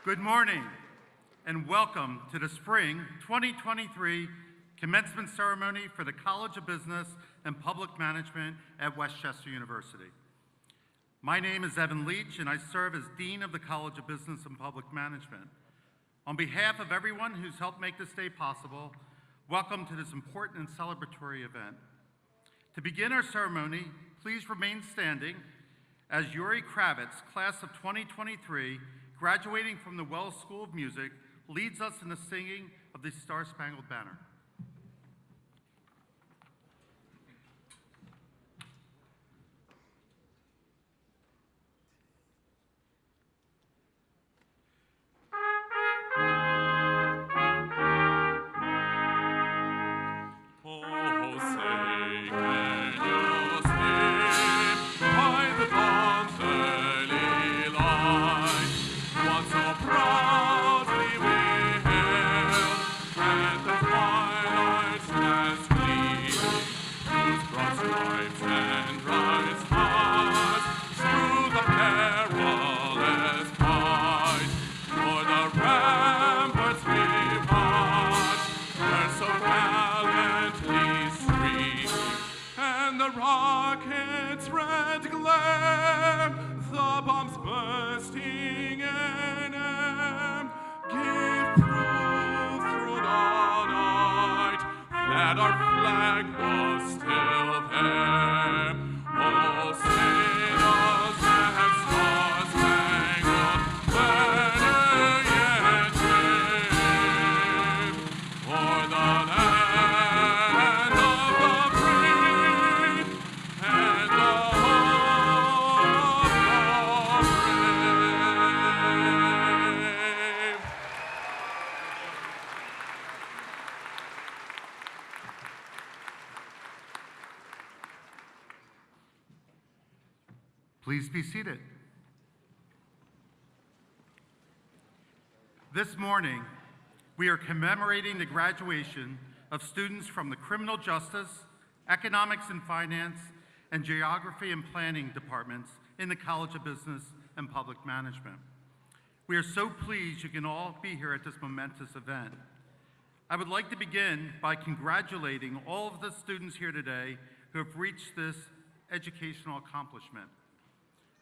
Good morning and welcome to the Spring 2023 Commencement Ceremony for the College of Business and Public Management at Westchester University. My name is Evan Leach and I serve as Dean of the College of Business and Public Management. On behalf of everyone who's helped make this day possible, welcome to this important and celebratory event. To begin our ceremony, please remain standing as Yuri Kravitz, class of 2023, graduating from the Wells School of Music, leads us in the singing of the Star-Spangled Banner. Please be seated. This morning, we are commemorating the graduation of students from the Criminal Justice, Economics and Finance, and Geography and Planning departments in the College of Business and Public Management. We are so pleased you can all be here at this momentous event. I would like to begin by congratulating all of the students here today who have reached this educational accomplishment.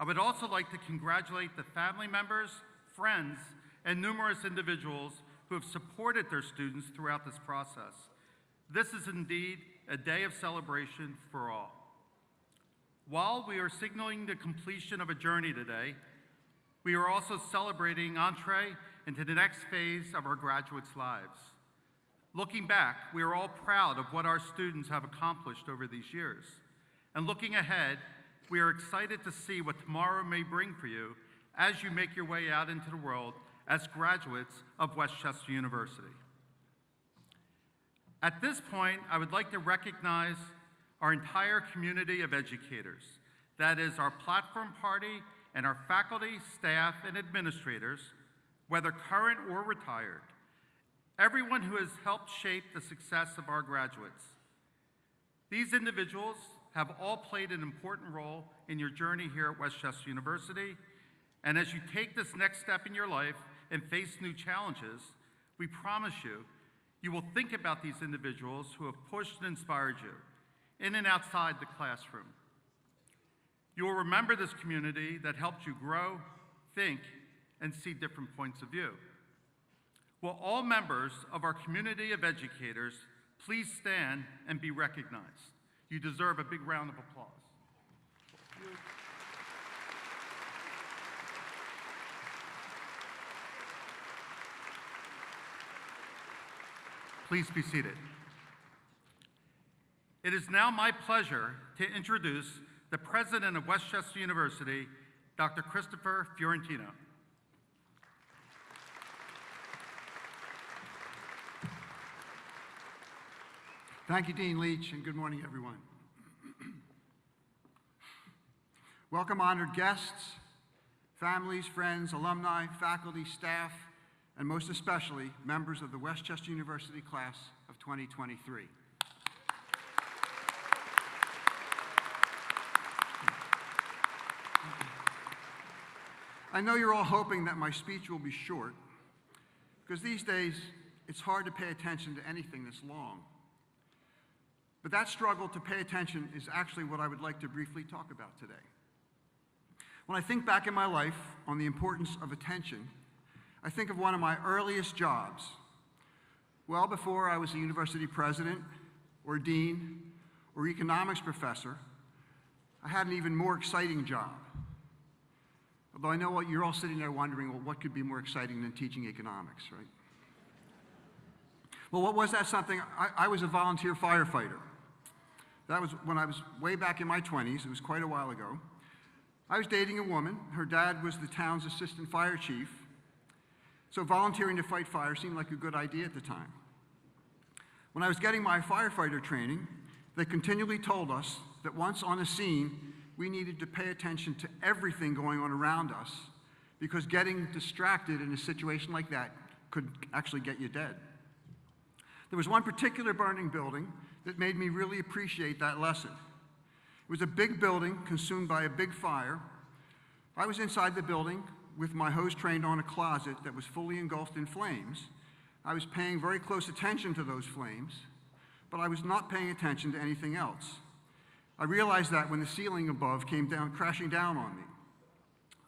I would also like to congratulate the family members, friends, and numerous individuals who have supported their students throughout this process. This is indeed a day of celebration for all. While we are signaling the completion of a journey today, we are also celebrating entree into the next phase of our graduates' lives. Looking back, we are all proud of what our students have accomplished over these years. And looking ahead, we are excited to see what tomorrow may bring for you as you make your way out into the world as graduates of Westchester University. At this point, I would like to recognize our entire community of educators. That is our platform party and our faculty, staff, and administrators, whether current or retired. Everyone who has helped shape the success of our graduates. These individuals have all played an important role in your journey here at Westchester University. And as you take this next step in your life and face new challenges, we promise you, you will think about these individuals who have pushed and inspired you in and outside the classroom. You will remember this community that helped you grow, think, and see different points of view. Will all members of our community of educators please stand and be recognized? You deserve a big round of applause. Please be seated. It is now my pleasure to introduce the President of Westchester University, Dr. Christopher Fiorentino. Thank you, Dean Leach, and good morning, everyone. Welcome, honored guests, families, friends, alumni, faculty, staff, and most especially, members of the Westchester University class of 2023. I know you're all hoping that my speech will be short, because these days it's hard to pay attention to anything that's long. But that struggle to pay attention is actually what I would like to briefly talk about today. When I think back in my life on the importance of attention, I think of one of my earliest jobs. Well before I was a university president, or dean, or economics professor, I had an even more exciting job. Although I know you're all sitting there wondering, well, what could be more exciting than teaching economics, right? Well, what was that something? I was a volunteer firefighter. That was when I was way back in my 20s. It was quite a while ago. I was dating a woman. Her dad was the town's assistant fire chief. So volunteering to fight fire seemed like a good idea at the time. When I was getting my firefighter training, they continually told us that once on a scene, we needed to pay attention to everything going on around us, because getting distracted in a situation like that could actually get you dead. There was one particular burning building that made me really appreciate that lesson. It was a big building consumed by a big fire. I was inside the building with my hose trained on a closet that was fully engulfed in flames. I was paying very close attention to those flames, but I was not paying attention to anything else. I realized that when the ceiling above came down, crashing down on me.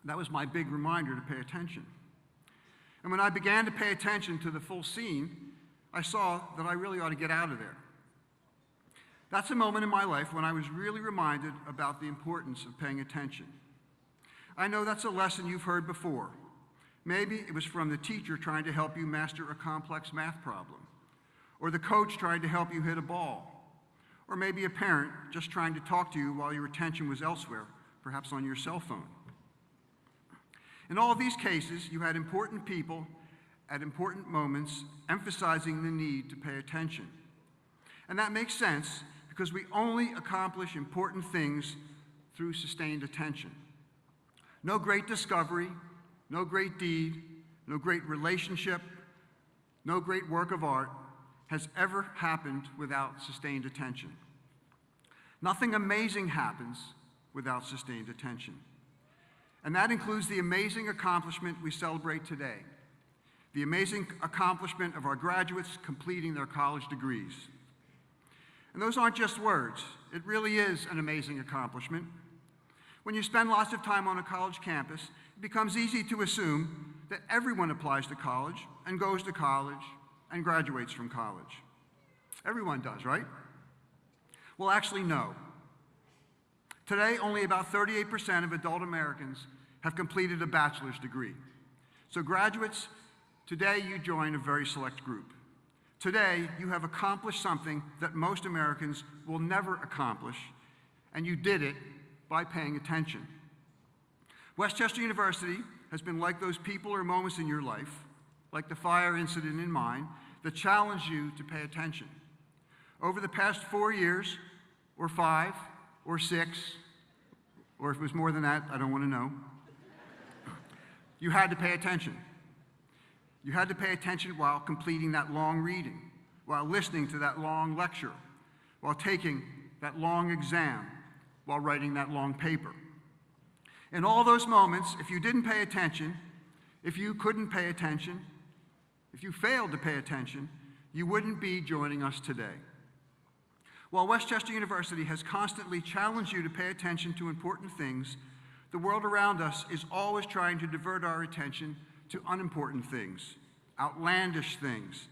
That was my big reminder to pay attention. And when I began to pay attention to the full scene, I saw that I really ought to get out of there. That's a moment in my life when I was really reminded about the importance of paying attention. I know that's a lesson you've heard before. Maybe it was from the teacher trying to help you master a complex math problem, or the coach trying to help you hit a ball, or maybe a parent just trying to talk to you while your attention was elsewhere, perhaps on your cell phone. In all of these cases, you had important people at important moments emphasizing the need to pay attention. And that makes sense because we only accomplish important things through sustained attention. No great discovery, no great deed, no great relationship, no great work of art has ever happened without sustained attention. Nothing amazing happens without sustained attention. And that includes the amazing accomplishment we celebrate today, the amazing accomplishment of our graduates completing their college degrees. And those aren't just words. It really is an amazing accomplishment. When you spend lots of time on a college campus, it becomes easy to assume that everyone applies to college and goes to college and graduates from college. Everyone does, right? Well, actually, no. Today, only about 38% of adult Americans have completed a bachelor's degree. So graduates, today you join a very select group. Today, you have accomplished something that most Americans will never accomplish, and you did it by paying attention. Westchester University has been like those people or moments in your life, like the fire incident in mine, that challenge you to pay attention. Over the past 4 years, or 5, or 6, or if it was more than that, I don't want to know, you had to pay attention. You had to pay attention while completing that long reading, while listening to that long lecture, while taking that long exam, while writing that long paper. In all those moments, if you didn't pay attention, if you couldn't pay attention, if you failed to pay attention, you wouldn't be joining us today. While Westchester University has constantly challenged you to pay attention to important things, the world around us is always trying to divert our attention to unimportant things, outlandish things,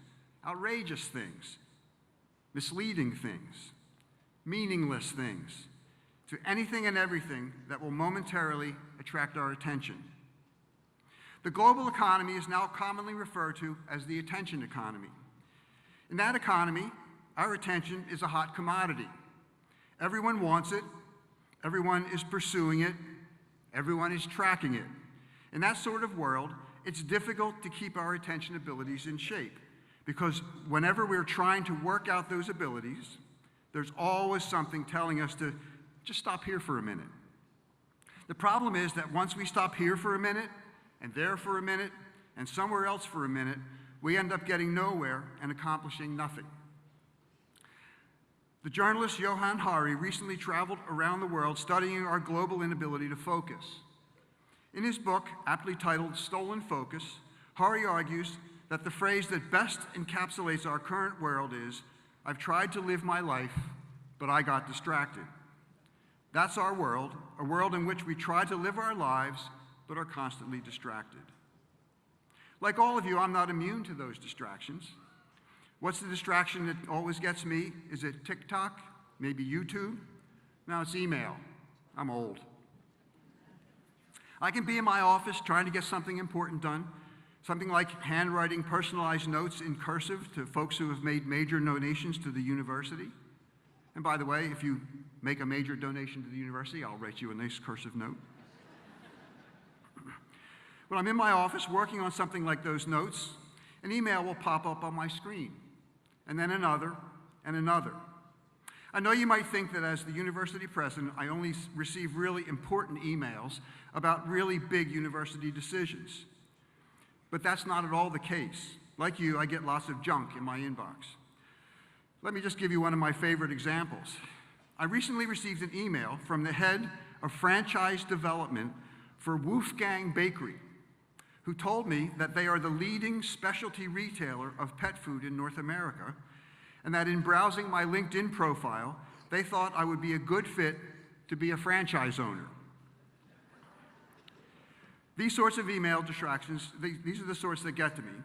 outrageous things, misleading things, meaningless things, to anything and everything that will momentarily attract our attention. The global economy is now commonly referred to as the attention economy. In that economy, our attention is a hot commodity. Everyone wants it, everyone is pursuing it, everyone is tracking it. In that sort of world, it's difficult to keep our attention abilities in shape, because whenever we're trying to work out those abilities, there's always something telling us to just stop here for a minute. The problem is that once we stop here for a minute, and there for a minute, and somewhere else for a minute, we end up getting nowhere and accomplishing nothing. The journalist Johann Hari recently traveled around the world studying our global inability to focus. In his book, aptly titled Stolen Focus, Hari argues that the phrase that best encapsulates our current world is, "I've tried to live my life, but I got distracted." That's our world, a world in which we try to live our lives, but are constantly distracted. Like all of you, I'm not immune to those distractions. What's the distraction that always gets me? Is it TikTok? Maybe YouTube? No, it's email. I'm old. I can be in my office trying to get something important done, something like handwriting personalized notes in cursive to folks who have made major donations to the university. And by the way, if you make a major donation to the university, I'll write you a nice cursive note. When I'm in my office working on something like those notes, an email will pop up on my screen, and then another, and another. I know you might think that as the university president, I only receive really important emails about really big university decisions. But that's not at all the case. Like you, I get lots of junk in my inbox. Let me just give you one of my favorite examples. I recently received an email from the head of franchise development for Wolfgang Bakery, who told me that they are the leading specialty retailer of pet food in North America, and that in browsing my LinkedIn profile, they thought I would be a good fit to be a franchise owner. These sorts of email distractions, these are the sorts that get to me,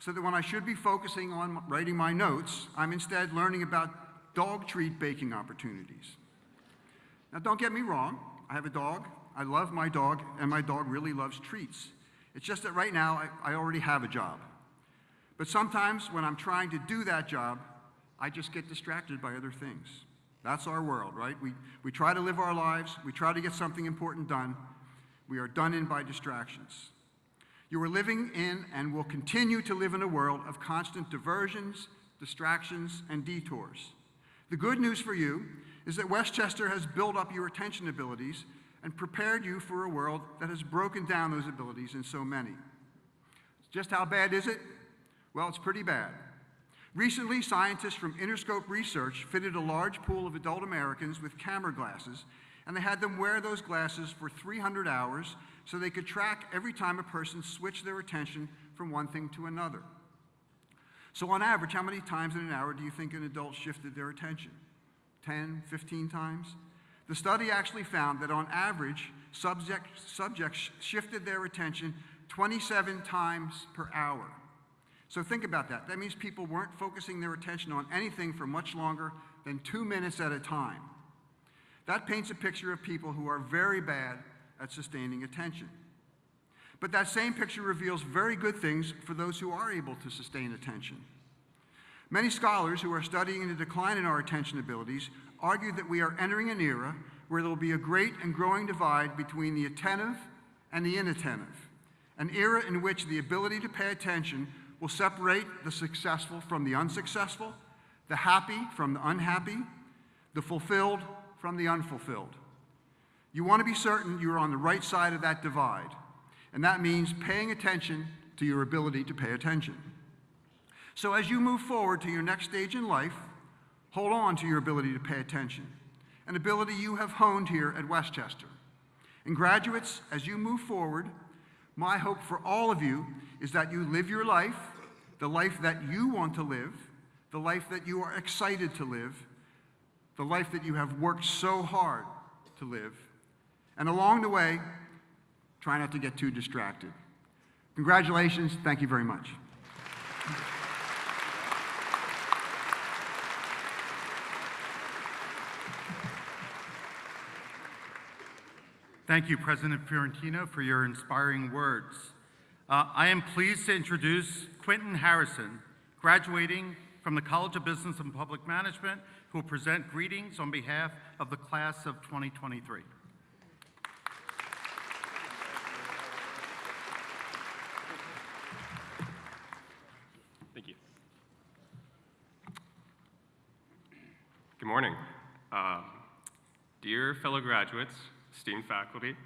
so that when I should be focusing on writing my notes, I'm instead learning about dog treat baking opportunities. Now, don't get me wrong, I have a dog, I love my dog, and my dog really loves treats. It's just that right now, I already have a job. But sometimes when I'm trying to do that job, I just get distracted by other things. That's our world, right? We try to live our lives, we try to get something important done, we are done in by distractions. You are living in and will continue to live in a world of constant diversions, distractions, and detours. The good news for you is that Westchester has built up your attention abilities and prepared you for a world that has broken down those abilities in so many. Just how bad is it? Well, it's pretty bad. Recently, scientists from Interscope Research fitted a large pool of adult Americans with camera glasses, and they had them wear those glasses for 300 hours so they could track every time a person switched their attention from one thing to another. So on average, how many times in an hour do you think an adult shifted their attention? 10, 15 times? The study actually found that on average, subjects shifted their attention 27 times per hour. So think about that. That means people weren't focusing their attention on anything for much longer than 2 minutes at a time. That paints a picture of people who are very bad at sustaining attention. But that same picture reveals very good things for those who are able to sustain attention. Many scholars who are studying the decline in our attention abilities argue that we are entering an era where there will be a great and growing divide between the attentive and the inattentive, an era in which the ability to pay attention will separate the successful from the unsuccessful, the happy from the unhappy, the fulfilled from the unfulfilled. You want to be certain you are on the right side of that divide, and that means paying attention to your ability to pay attention. So as you move forward to your next stage in life, hold on to your ability to pay attention, an ability you have honed here at Westchester. And graduates, as you move forward, my hope for all of you is that you live your life, the life that you want to live, the life that you are excited to live, the life that you have worked so hard to live, and along the way, try not to get too distracted. Congratulations, thank you very much. Thank you, President Fiorentino, for your inspiring words. I am pleased to introduce Quentin Harrison, graduating from the College of Business and Public Management, who will present greetings on behalf of the class of 2023. Thank you. Good morning. Dear fellow graduates, esteemed faculty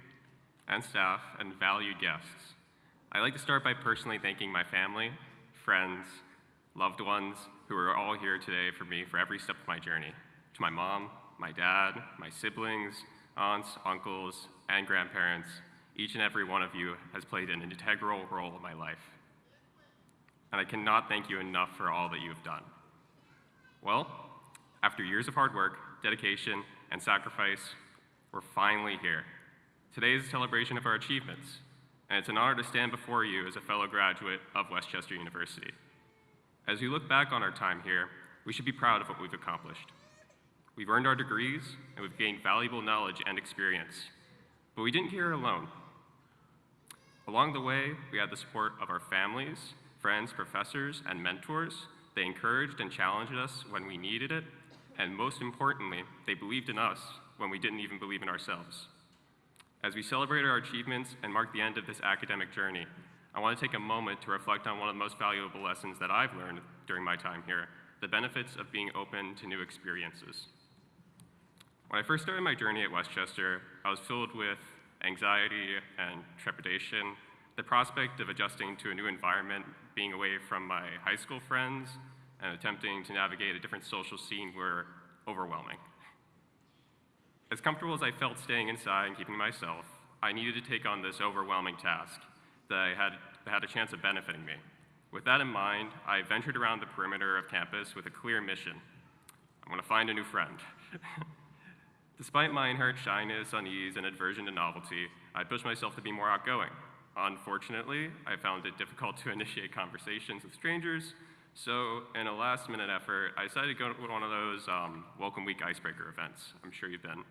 and staff, and valued guests, I'd like to start by personally thanking my family, friends, loved ones who are all here today for me for every step of my journey. To my mom, my dad, my siblings, aunts, uncles, and grandparents, Each and every one of you has played an integral role in my life. And I cannot thank you enough for all that you have done. Well, after years of hard work, dedication, and sacrifice, we're finally here. Today is a celebration of our achievements, and it's an honor to stand before you as a fellow graduate of Westchester University. As we look back on our time here, we should be proud of what we've accomplished. We've earned our degrees, and we've gained valuable knowledge and experience, but we didn't get here alone. Along the way, we had the support of our families, friends, professors, and mentors. They encouraged and challenged us when we needed it, and most importantly, they believed in us when we didn't even believe in ourselves. As we celebrate our achievements and mark the end of this academic journey, I want to take a moment to reflect on one of the most valuable lessons that I've learned during my time here, the benefits of being open to new experiences. When I first started my journey at Westchester, I was filled with anxiety and trepidation. The prospect of adjusting to a new environment, being away from my high school friends, and attempting to navigate a different social scene were overwhelming. As comfortable as I felt staying inside and keeping myself, I needed to take on this overwhelming task that had a chance of benefiting me. With that in mind, I ventured around the perimeter of campus with a clear mission. I'm going to find a new friend. Despite my inherent shyness, unease, and aversion to novelty, I pushed myself to be more outgoing. Unfortunately, I found it difficult to initiate conversations with strangers, so in a last-minute effort, I decided to go to one of those Welcome Week icebreaker events. I'm sure you've been.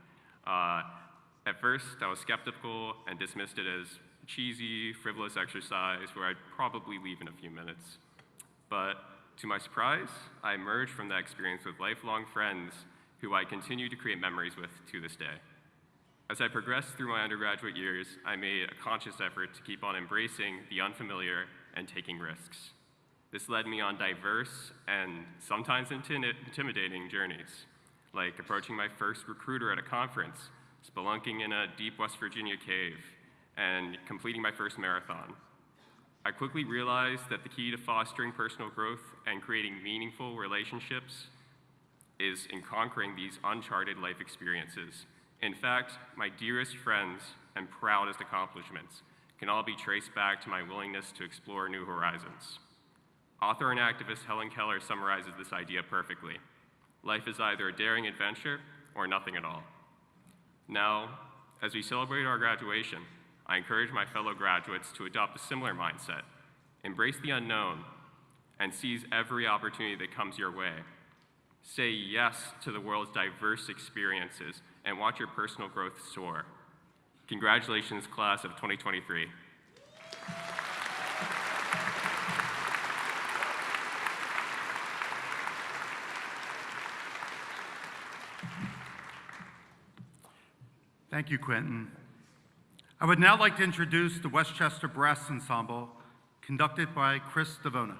At first, I was skeptical and dismissed it as cheesy, frivolous exercise where I'd probably leave in a few minutes. But to my surprise, I emerged from that experience with lifelong friends who I continue to create memories with to this day. As I progressed through my undergraduate years, I made a conscious effort to keep on embracing the unfamiliar and taking risks. This led me on diverse and sometimes intimidating journeys, like approaching my first recruiter at a conference, spelunking in a deep West Virginia cave, and completing my first marathon. I quickly realized that the key to fostering personal growth and creating meaningful relationships is in conquering these uncharted life experiences. In fact, my dearest friends and proudest accomplishments can all be traced back to my willingness to explore new horizons. Author and activist Helen Keller summarizes this idea perfectly. Life is either a daring adventure or nothing at all. Now, as we celebrate our graduation, I encourage my fellow graduates to adopt a similar mindset. Embrace the unknown and seize every opportunity that comes your way. Say yes to the world's diverse experiences and watch your personal growth soar. Congratulations, class of 2023. Thank you, Quentin. I would now like to introduce the Westchester Brass Ensemble, conducted by Chris Devona.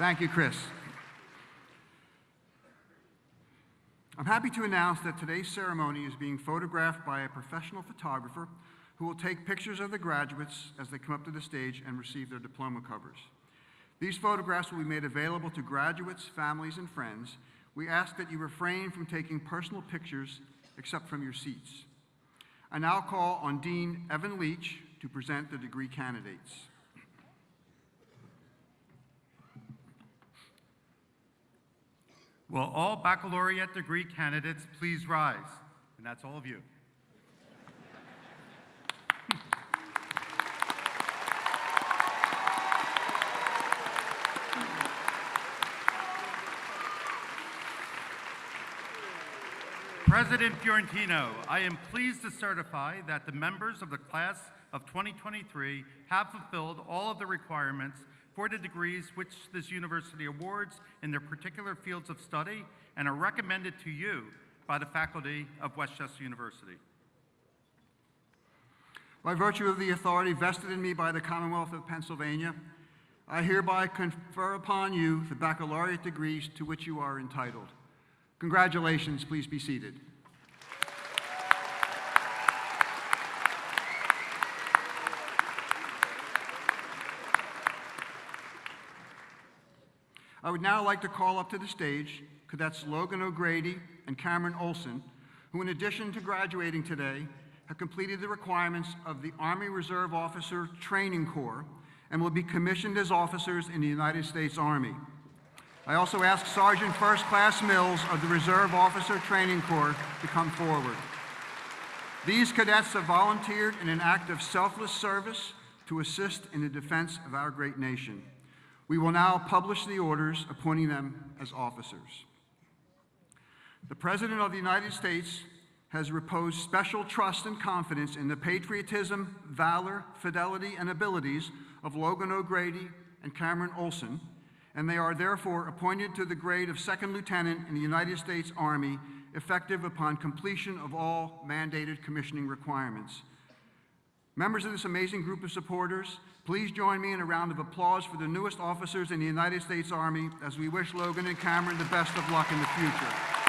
Thank you, Chris. I'm happy to announce that today's ceremony is being photographed by a professional photographer who will take pictures of the graduates as they come up to the stage and receive their diploma covers. These photographs will be made available to graduates, families, and friends. We ask that you refrain from taking personal pictures except from your seats. I now call on Dean Evan Leach to present the degree candidates. Will all baccalaureate degree candidates please rise? And that's all of you. President Fiorentino, I am pleased to certify that the members of the class of 2023 have fulfilled all of the requirements for the degrees which this university awards in their particular fields of study and are recommended to you by the faculty of Westchester University. By virtue of the authority vested in me by the Commonwealth of Pennsylvania, I hereby confer upon you the baccalaureate degrees to which you are entitled. Congratulations. Please be seated. I would now like to call up to the stage Cadets Logan O'Grady and Cameron Olson, who in addition to graduating today, have completed the requirements of the Army Reserve Officer Training Corps and will be commissioned as officers in the United States Army. I also ask Sergeant First Class Mills of the Reserve Officer Training Corps to come forward. These cadets have volunteered in an act of selfless service to assist in the defense of our great nation. We will now publish the orders appointing them as officers. The President of the United States has reposed special trust and confidence in the patriotism, valor, fidelity, and abilities of Logan O'Grady and Cameron Olson, and they are therefore appointed to the grade of Second Lieutenant in the United States Army, effective upon completion of all mandated commissioning requirements. Members of this amazing group of supporters, please join me in a round of applause for the newest officers in the United States Army as we wish Logan and Cameron the best of luck in the future.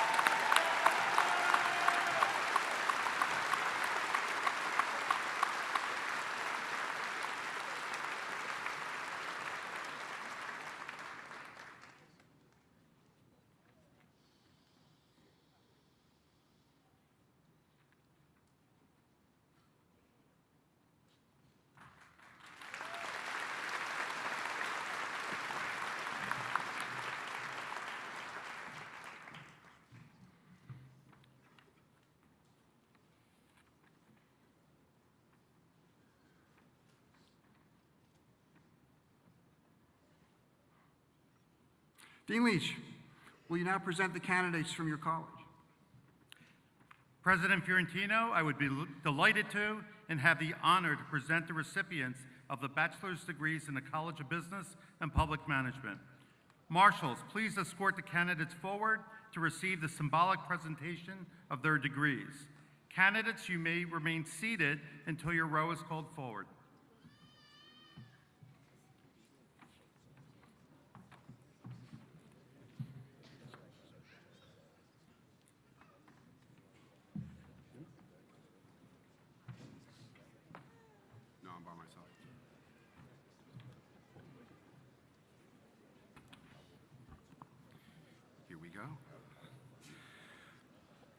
Dean Leach, will you now present the candidates from your college? President Fiorentino, I would be delighted to and have the honor to present the recipients of the bachelor's degrees in the College of Business and Public Management. Marshals, please escort the candidates forward to receive the symbolic presentation of their degrees. Candidates, you may remain seated until your row is called forward.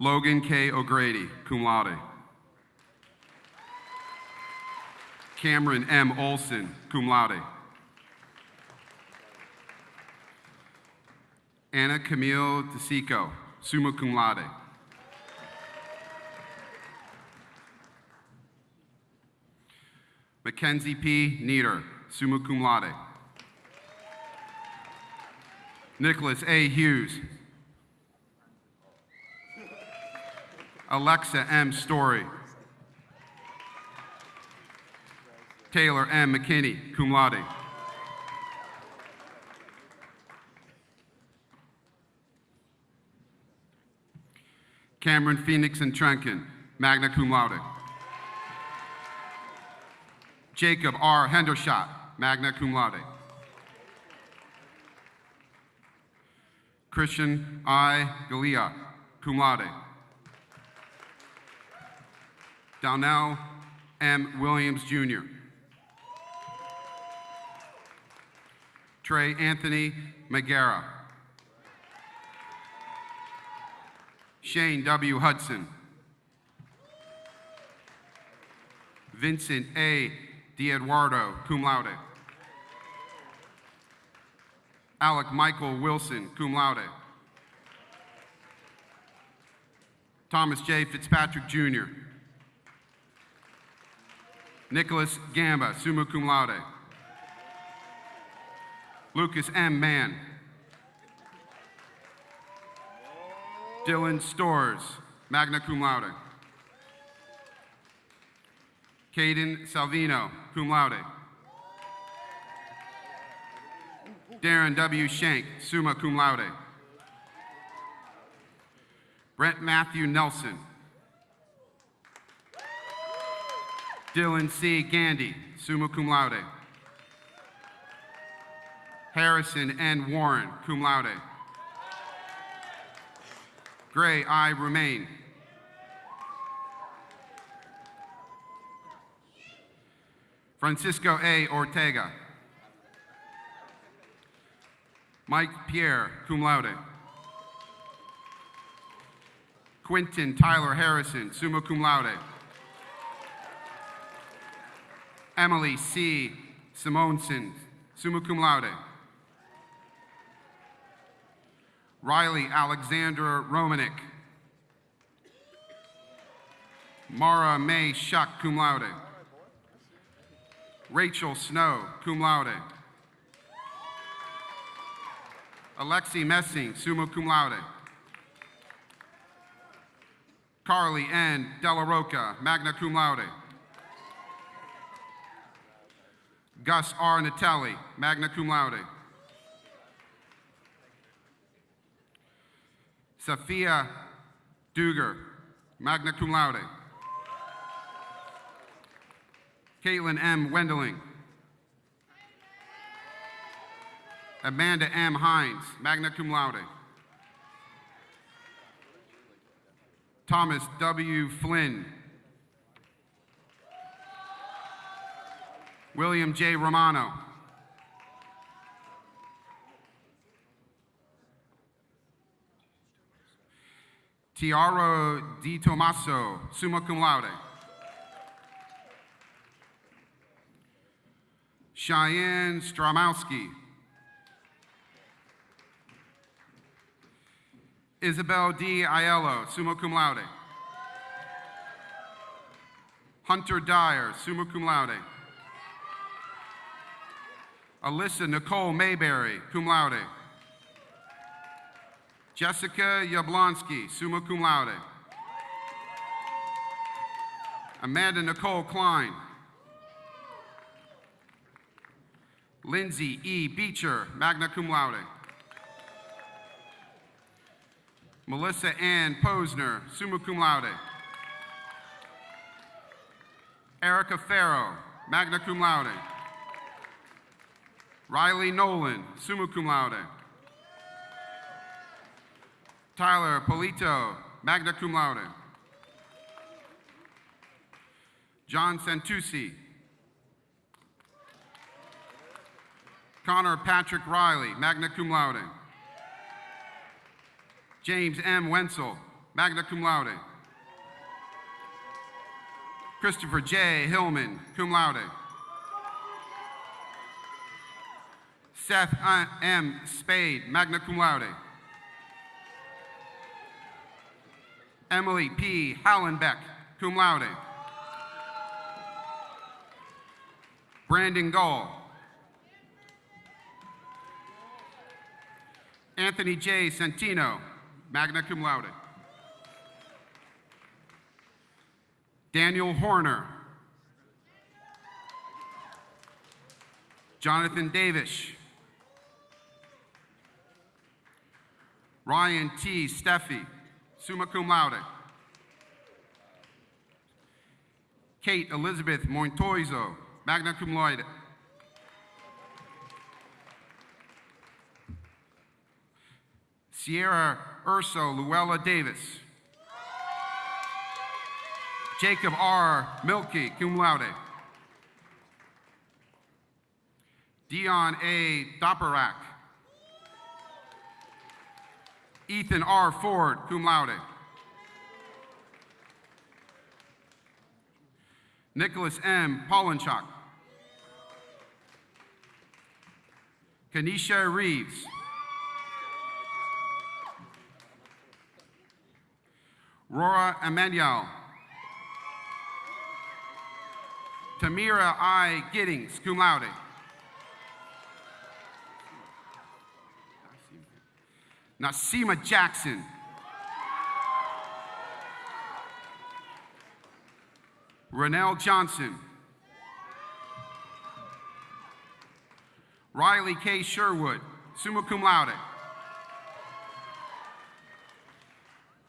Logan K. O'Grady, cum laude. Cameron M. Olson, cum laude. Anna Camille DeSico, summa cum laude. Mackenzie P. Nieder, summa cum laude. Nicholas A. Hughes. Alexa M. Story. Taylor M. McKinney, cum laude. Cameron Phoenix and Trenkin, magna cum laude. Jacob R. Hendershot, magna cum laude. Christian I. Galea, cum laude. Donnell M. Williams, Jr. Trey Anthony Magara. Shane W. Hudson. Vincent A. D'Eduardo, cum laude. Alec Michael Wilson, cum laude. Thomas J. Fitzpatrick, Jr. Nicholas Gamba, summa cum laude. Lucas M. Mann. Dylan Storrs, magna cum laude. Caden Salvino, cum laude. Darren W. Shank, summa cum laude. Brent Matthew Nelson. Dylan C. Gandy, summa cum laude. Harrison N. Warren, cum laude. Gray I. Remain. Francisco A. Ortega. Mike Pierre, cum laude. Quentin Tyler Harrison, summa cum laude. Emily C. Simonson, summa cum laude. Riley Alexandra Romanek. Mara May Shuck, cum laude. Rachel Snow, cum laude. Alexi Messing, summa cum laude. Carly N. Della Roca, magna cum laude. Gus R. Natelli, magna cum laude. Sophia Duger, magna cum laude. Caitlin M. Wendeling. Amanda M. Hines, magna cum laude. Thomas W. Flynn. William J. Romano. Tiaro Di Tomaso, summa cum laude. Cheyenne Stramowski. Isabel D. Aiello, summa cum laude. Hunter Dyer, summa cum laude. Alyssa Nicole Mayberry, cum laude. Jessica Yablonsky, summa cum laude. Amanda Nicole Klein. Lindsay E. Beecher, magna cum laude. Melissa Ann Posner, summa cum laude. Erica Farrow, magna cum laude. Riley Nolan, summa cum laude. Tyler Polito, magna cum laude. John Santucci. Connor Patrick Riley, magna cum laude. James M. Wenzel, magna cum laude. Christopher J. Hillman, cum laude. Seth M. Spade, magna cum laude. Emily P. Hallenbeck, cum laude. Brandon Gall. Anthony J. Santino, magna cum laude. Daniel Horner. Jonathan Davish. Ryan T. Steffi, summa cum laude. Kate Elizabeth Montoizo, magna cum laude. Sierra Urso Luella Davis. Jacob R. Milkey, cum laude. Dion A. Doperak. Ethan R. Ford, cum laude. Nicholas M. Polinchuk. Kanisha Reeves. Rora Emmanuel. Tamira I. Giddings, cum laude. Nasima Jackson. Renelle Johnson. Riley K. Sherwood, summa cum laude.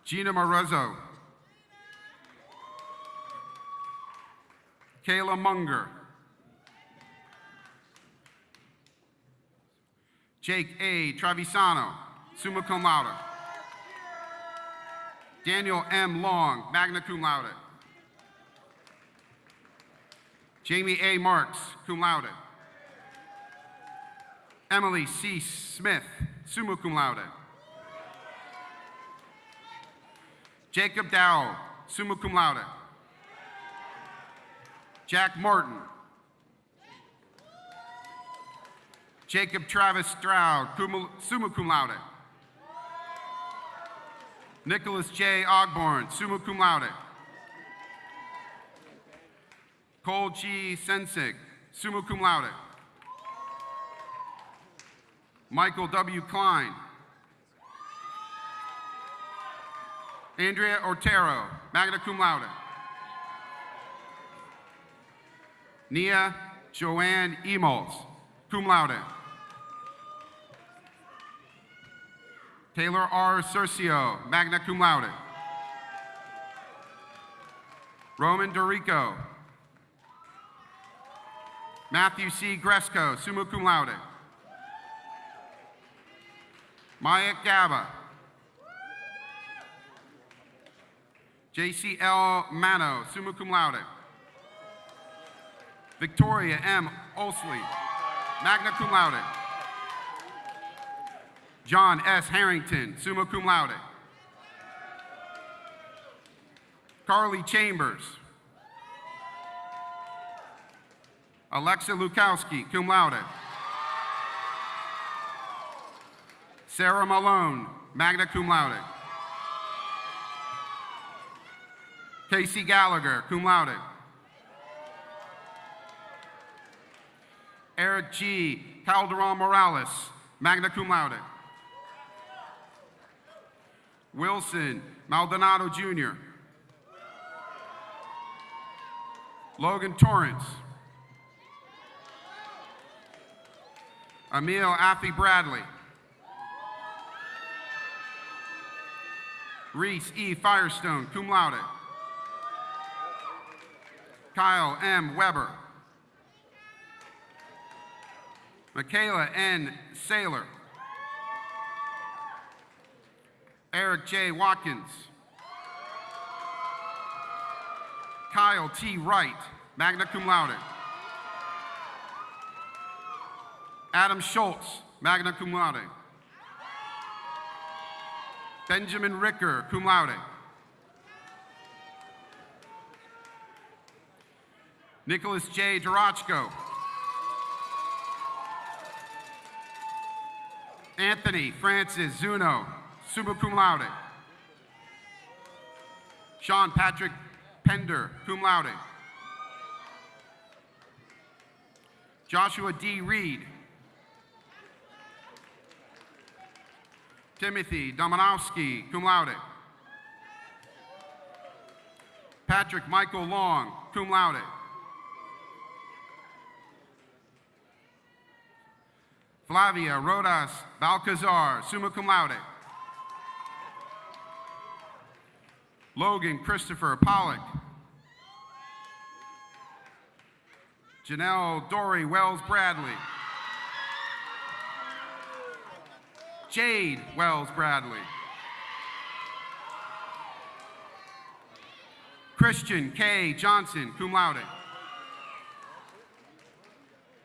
Gina Morezzo. Kayla Munger. Jake A. Travisano, summa cum laude. Daniel M. Long, magna cum laude. Jamie A. Marks, cum laude. Emily C. Smith, summa cum laude. Jacob Dow, summa cum laude. Jack Martin. Jacob Travis Stroud, summa cum laude. Nicholas J. Ogborn, summa cum laude. Cole G. Sensig, summa cum laude. Michael W. Klein. Andrea Otero, magna cum laude. Nia Joanne Emols, cum laude. Taylor R. Cercio, magna cum laude. Roman Dorico. Matthew C. Gresco, summa cum laude. Maya Gaba. JCL Mano, summa cum laude. Victoria M. Olsley, magna cum laude. John S. Harrington, summa cum laude. Carly Chambers. Alexa Lukowski, cum laude. Sarah Malone, magna cum laude. Casey Gallagher, cum laude. Eric G. Calderon Morales, magna cum laude. Wilson Maldonado Jr. Logan Torrance. Emil Affy Bradley. Reese E. Firestone, cum laude. Kyle M. Weber. Michaela N. Saylor. Eric J. Watkins. Kyle T. Wright, magna cum laude. Adam Schultz, magna cum laude. Benjamin Ricker, cum laude. Nicholas J. Durachko. Anthony Francis Zuno, summa cum laude. Sean Patrick Pender, cum laude. Joshua D. Reed. Timothy Domanowski, cum laude. Patrick Michael Long, cum laude. Flavia Rodas Balcazar, summa cum laude. Logan Christopher Pollock. Janelle Dory Wells Bradley. Jade Wells Bradley. Christian K. Johnson, cum laude.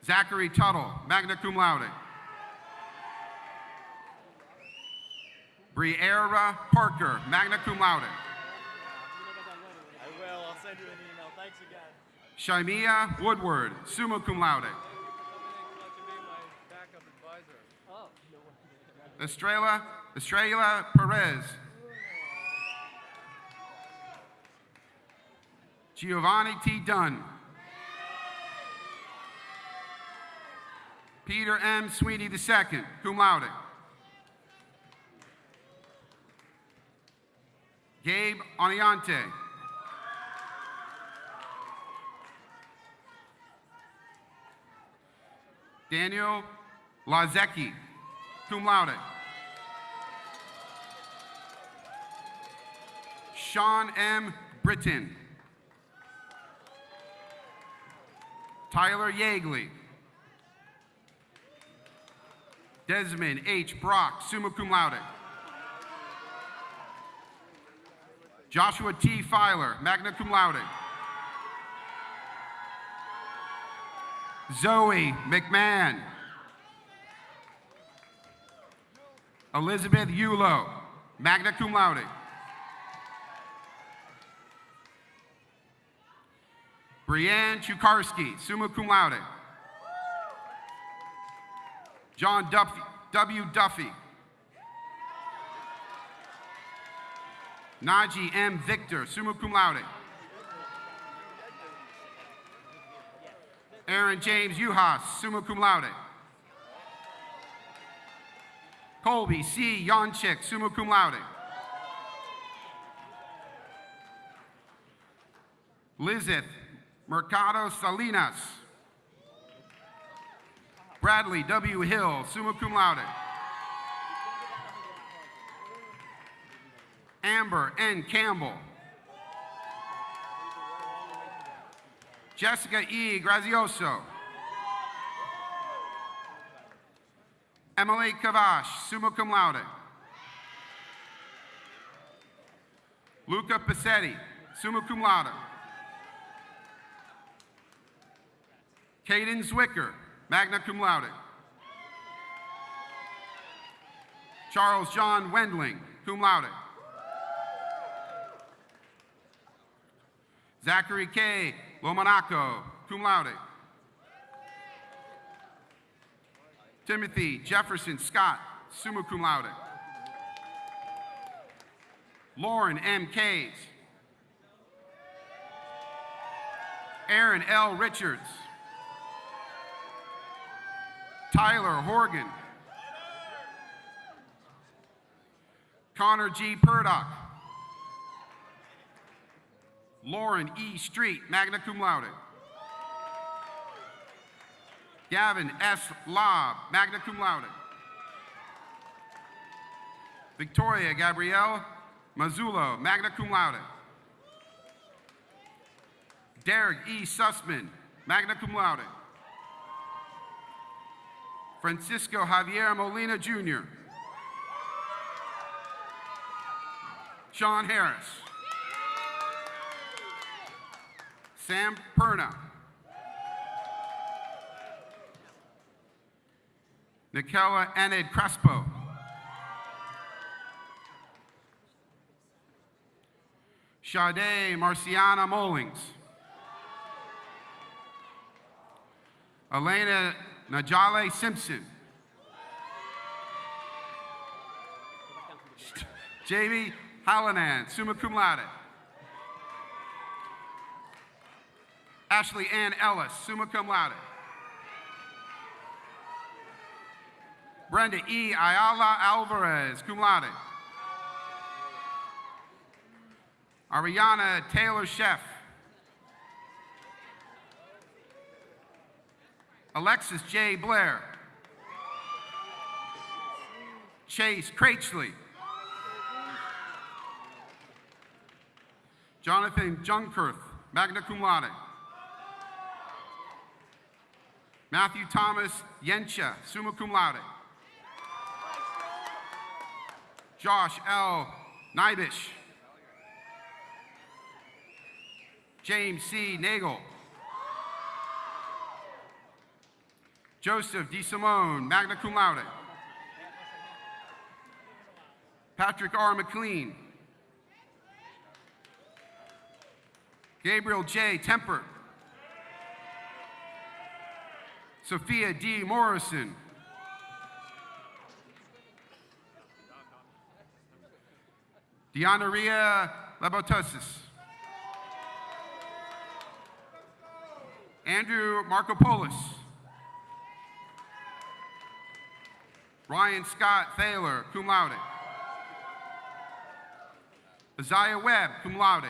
Zachary Tuttle, magna cum laude. Briera Parker, magna cum laude. I will. I'll send you an email. Thanks again. Shimea Woodward, summa cum laude. Estrella Perez. Giovanni T. Dunn. Peter M. Sweeney II, cum laude. Gabe Oniante. Daniel Lazecki, cum laude. Sean M. Britton. Tyler Yeagley. Desmond H. Brock, summa cum laude. Joshua T. Filer, magna cum laude. Zoe McMahon. Elizabeth Yulo, magna cum laude. Brianne Chukarski, summa cum laude. John W. Duffy. Najee M. Victor, summa cum laude. Aaron James Uhas, summa cum laude. Colby C. Yonchik, summa cum laude. Lizeth Mercado Salinas. Bradley W. Hill, summa cum laude. Amber N. Campbell. Jessica E. Grazioso. Emily Kavash, summa cum laude. Luca Passetti, summa cum laude. Caden Zwicker, magna cum laude. Charles John Wendling, cum laude. Zachary K. Lomanaco, cum laude. Timothy Jefferson Scott, summa cum laude. Lauren M. Kays. Aaron L. Richards. Tyler Horgan. Connor G. Purdock. Lauren E. Street, magna cum laude. Gavin S. Lobb, magna cum laude. Victoria Gabrielle Mazzullo, magna cum laude. Derek E. Sussman, magna cum laude. Francisco Javier Molina Jr. Sean Harris. Sam Perna. Nicola Enid Crespo. Sade Marciana Mollings. Elena Najale Simpson. Jamie Hallinan, summa cum laude. Ashley Ann Ellis, summa cum laude. Brenda E. Ayala Alvarez, cum laude. Ariana Taylor Sheff. Alexis J. Blair. Chase Cratchley. Jonathan Junkerth, magna cum laude. Matthew Thomas Yencha, summa cum laude. Josh L. Nybish. James C. Nagel. Joseph D. Simone, magna cum laude. Patrick R. McLean. Gabriel J. Temper. Sophia D. Morrison. Diana Ria Labotosis. Andrew Markopoulos. Ryan Scott Thaler, cum laude. Isaiah Webb, cum laude.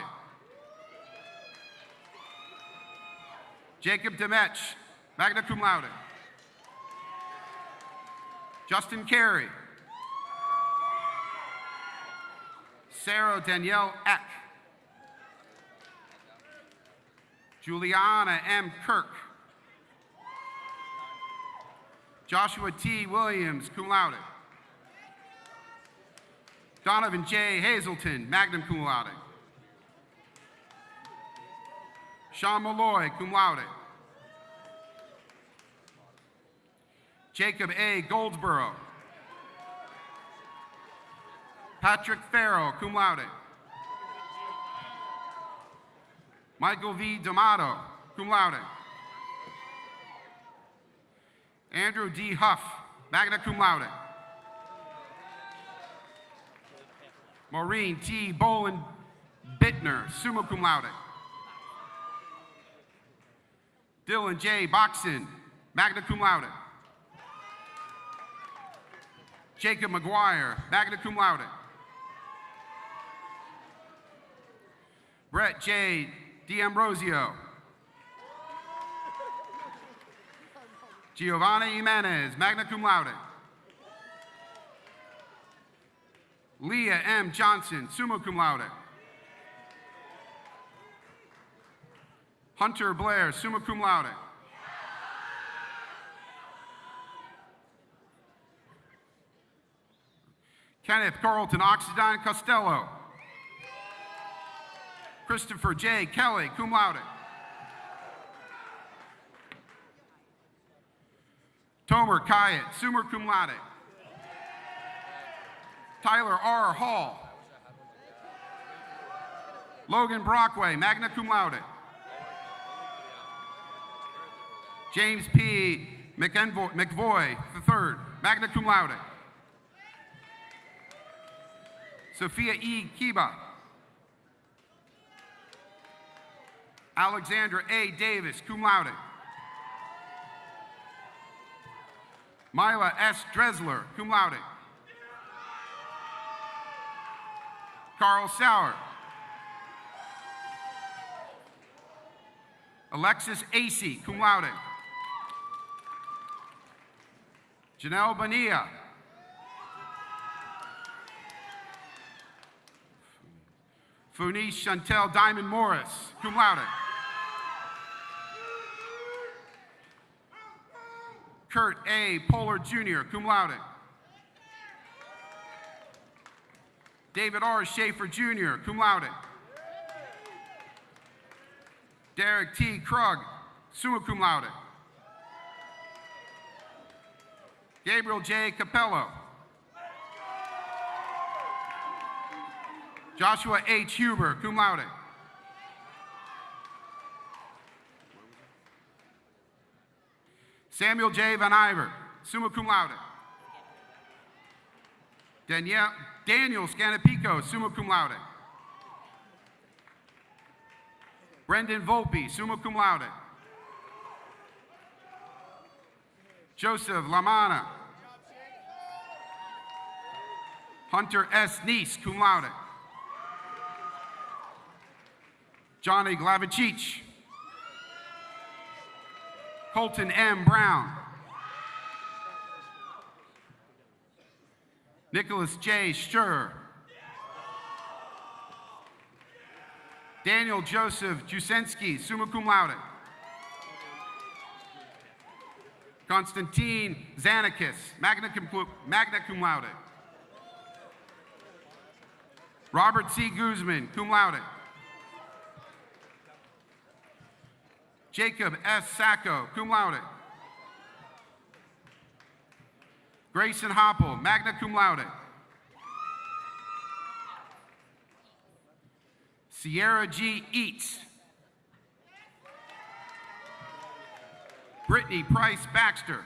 Jacob Demetch, magna cum laude. Justin Carey. Sarah Danielle Eck. Juliana M. Kirk. Joshua T. Williams, cum laude. Donovan J. Hazelton, magna cum laude. Sean Malloy, cum laude. Jacob A. Goldsboro. Patrick Farrell, cum laude. Michael V. D'Amato, cum laude. Andrew D. Huff, magna cum laude. Maureen T. Bolin Bittner, summa cum laude. Dylan J. Boxon, magna cum laude. Jacob McGuire, magna cum laude. Brett J. D'Ambrosio. Giovanni Jimenez, magna cum laude. Leah M. Johnson, summa cum laude. Hunter Blair, summa cum laude. Kenneth Carlton Oxidine Costello. Christopher J. Kelly, cum laude. Tomer Kayat, summa cum laude. Tyler R. Hall. Logan Brockway, magna cum laude. James P. McVoy III, magna cum laude. Sophia E. Kiba. Alexandra A. Davis, cum laude. Mila S. Dresler, cum laude. Carl Sauer. Alexis Acey, cum laude. Janelle Bonilla. Funice Chantel Diamond Morris, cum laude. Kurt A. Polar Jr., cum laude. David R. Schaefer Jr., cum laude. Derek T. Krug, summa cum laude. Gabriel J. Capello. Joshua H. Huber, cum laude. Samuel J. Van Iver, summa cum laude. Daniel Scanapico, summa cum laude. Brendan Volpe, summa cum laude. Joseph Lamana. Hunter S. Neese, cum laude. Johnny Glavachich. Colton M. Brown. Nicholas J. Stur. Daniel Joseph Jusensky, summa cum laude. Konstantin Zanikis, magna cum laude. Robert C. Guzman, cum laude. Jacob S. Sacco, cum laude. Grayson Hopple, magna cum laude. Sierra G. Eats. Brittany Price Baxter.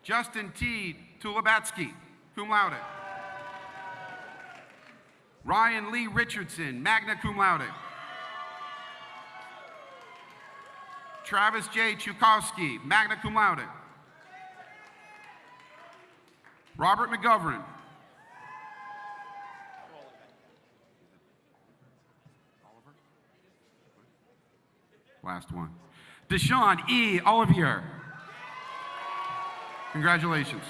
Justin T. Tulobatsky, cum laude. Ryan Lee Richardson, magna cum laude. Travis J. Chukowski, magna cum laude. Robert McGovern. Last one. Deshaun E. Olivier. Congratulations.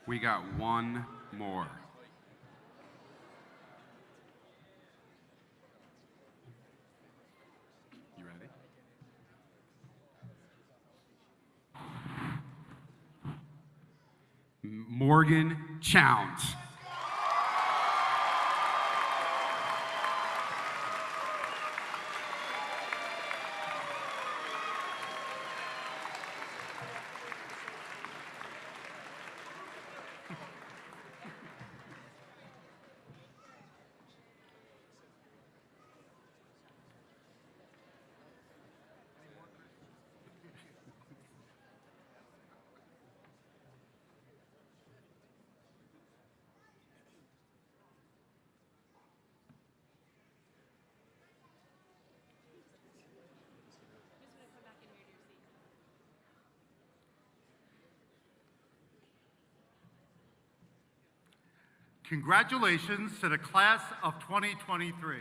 We got one more. You ready? Morgan Chowns. Congratulations to the class of 2023.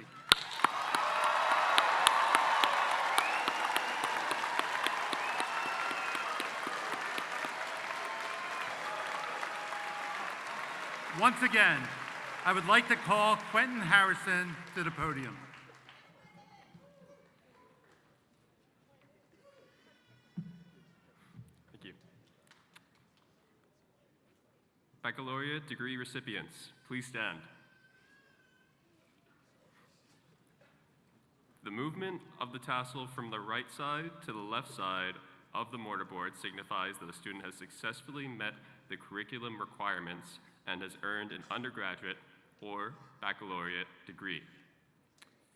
Once again, I would like to call Quentin Harrison to the podium. Thank you. Baccalaureate degree recipients, please stand. The movement of the tassel from the right side to the left side of the mortarboard signifies that a student has successfully met the curriculum requirements and has earned an undergraduate or baccalaureate degree.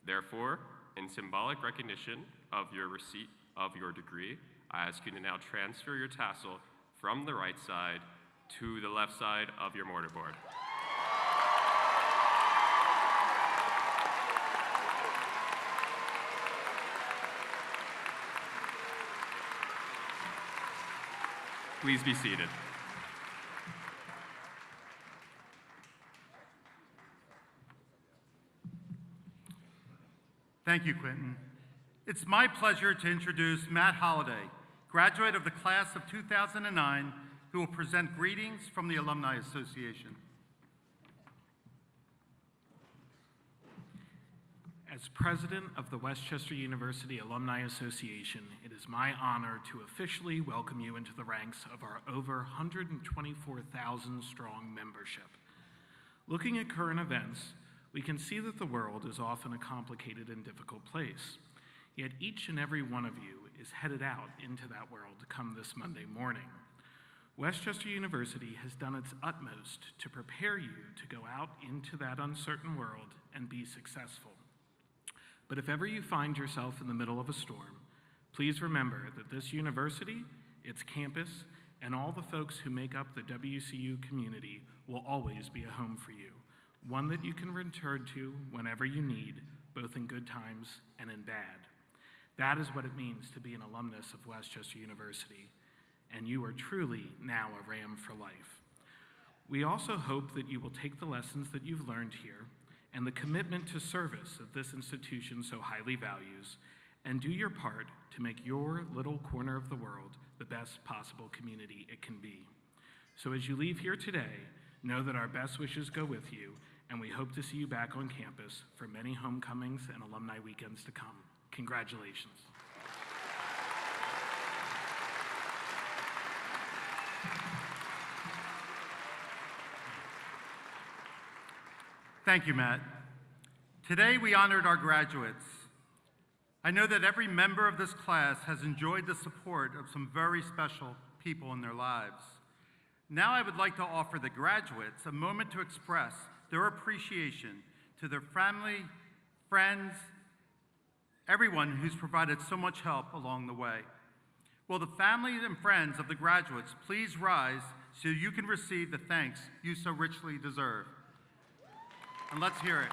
Therefore, in symbolic recognition of your receipt of your degree, I ask you to now transfer your tassel from the right side to the left side of your mortarboard. Please be seated. Thank you, Quentin. It's my pleasure to introduce Matt Holliday, graduate of the class of 2009, who will present greetings from the Alumni Association. As president of the Westchester University Alumni Association, it is my honor to officially welcome you into the ranks of our over 124,000 strong membership. Looking at current events, we can see that the world is often a complicated and difficult place. Yet each and every one of you is headed out into that world come this Monday morning. Westchester University has done its utmost to prepare you to go out into that uncertain world and be successful. But if ever you find yourself in the middle of a storm, please remember that this university, its campus, and all the folks who make up the WCU community will always be a home for you, one that you can return to whenever you need, both in good times and in bad. That is what it means to be an alumnus of Westchester University, and you are truly now a Ram for life. We also hope that you will take the lessons that you've learned here and the commitment to service that this institution so highly values, and do your part to make your little corner of the world the best possible community it can be. So as you leave here today, know that our best wishes go with you, and we hope to see you back on campus for many homecomings and alumni weekends to come. Congratulations. Thank you, Matt. Today we honored our graduates. I know that every member of this class has enjoyed the support of some very special people in their lives. Now I would like to offer the graduates a moment to express their appreciation to their family, friends, everyone who's provided so much help along the way. Will the families and friends of the graduates please rise so you can receive the thanks you so richly deserve? And let's hear it.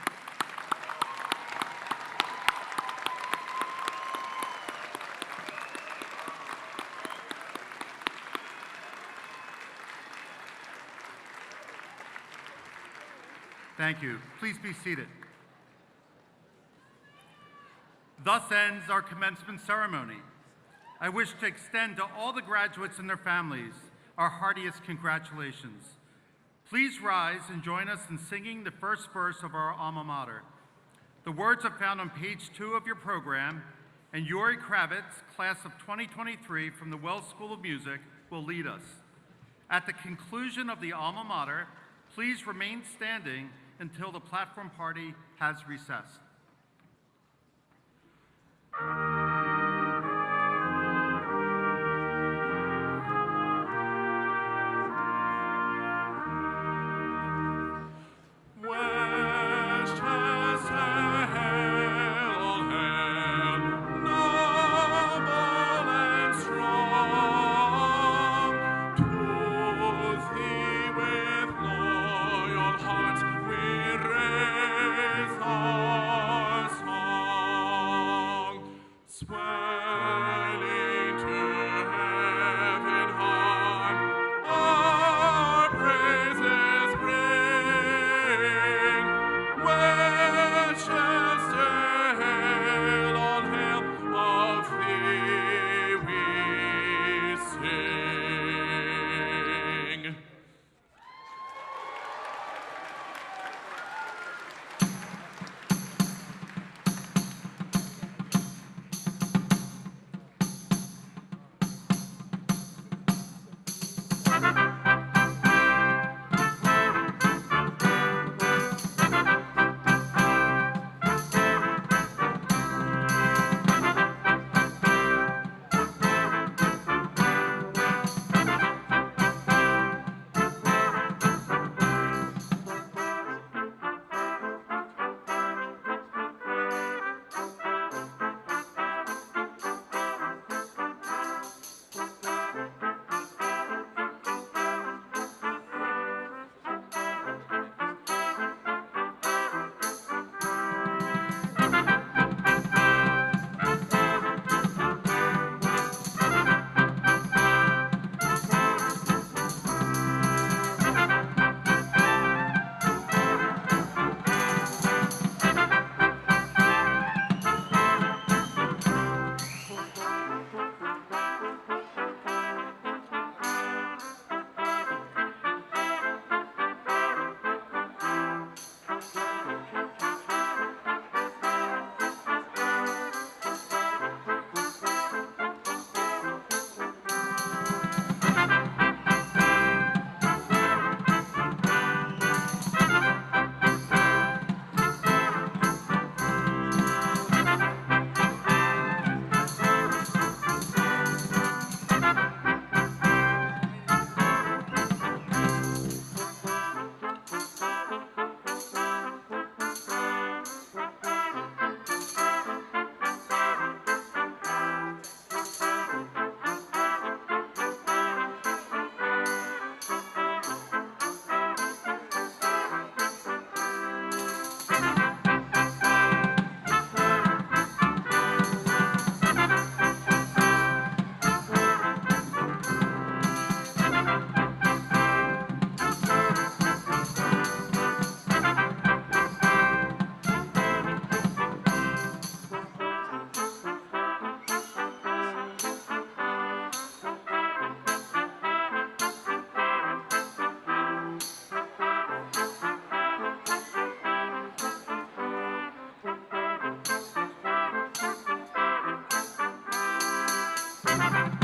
Thank you. Please be seated. Thus ends our commencement ceremony. I wish to extend to all the graduates and their families our heartiest congratulations. Please rise and join us in singing the first verse of our alma mater. The words are found on page 2 of your program, and Yuri Kravitz, class of 2023 from the Wells School of Music, will lead us. At the conclusion of the alma mater, please remain standing until the platform party has recessed. Thank you.